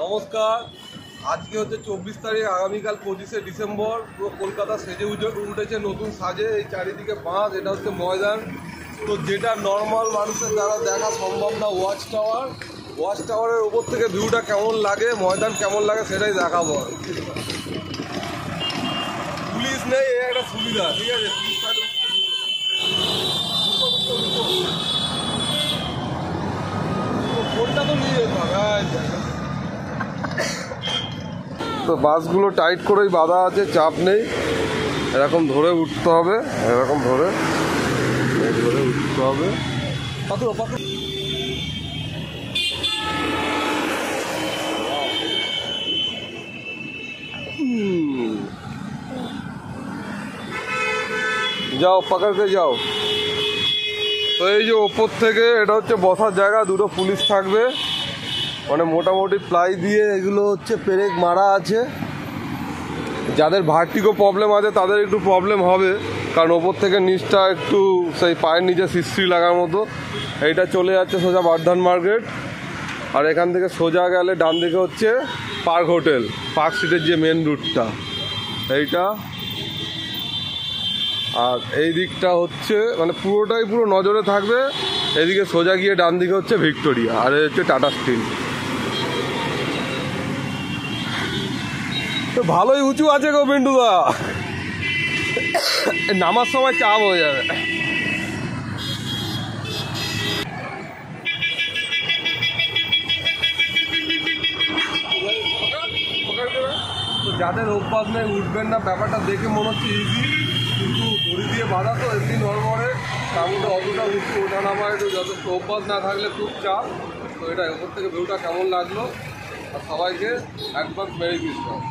নমস্কার। আজকে হচ্ছে 24 তারিখ, আগামীকাল 25শে ডিসেম্বর। পুরো কলকাতা সেজে উঠেছে নতুন সাজে। এই চারিদিকে বাঁধ, এটা হচ্ছে ময়দান। তো যেটা নর্মাল মানুষের দ্বারা দেখা সম্ভব না, ওয়াচ টাওয়ারের ওপর থেকে ভিউটা কেমন লাগে, ময়দান কেমন লাগে সেটাই দেখাবো। পুলিশ নেই, এই একটা সুবিধা, ঠিক আছে। ফোনটা তো নিয়ে যেতে হবে। তো বাসগুলো টাইট করেই বাঁধা আছে, চাপ নেই। এরকম ধরে উঠতে হবে, এরকম ধরে উঠতে হবে। যাও, পাকাড়কে যাও। তো এই যে ওপর থেকে এটা হচ্ছে বসার জায়গা, দুটো পুলিশ থাকবে। মানে মোটামুটি প্লাই দিয়ে এগুলো হচ্ছে পেরেক মারা আছে। যাদের ভার্টিগো প্রবলেম আছে তাদের একটু প্রবলেম হবে, কারণ ওপর থেকে নিচটা একটু সেই পায়ের নিচে সিস্ত্রি লাগার মতো। এইটা চলে যাচ্ছে সোজা বর্ধমান মার্কেট, আর এখান থেকে সোজা গেলে ডান দিকে হচ্ছে পার্ক হোটেল, পার্ক স্ট্রিটের যে মেন রুটটা এইটা। আর এই দিকটা হচ্ছে মানে পুরোটাই পুরো নজরে থাকবে। এদিকে সোজা গিয়ে ডান দিকে হচ্ছে ভিক্টোরিয়া, আর এই হচ্ছে টাটা স্টিল। তো ভালোই উঁচু আছে গো পিন্টুদা, নামার সময় চাপ হয়ে যাবে। তো যাদের অভ্যাস নেই উঠবেন না, ব্যাপারটা দেখে মনে হচ্ছে ইজি, কিন্তু দড়ি দিয়ে বাঁধা তো এমনি নড়বড়ে, তার মধ্যে অতটা উঁচু ওঠা নামা একটু যথেষ্ট অভ্যাস না থাকলে খুব চাপ। তো এটা ওপর থেকে ভিউটা কেমন লাগলো, আর সবাইকে একবার মেরি ক্রিসমাস।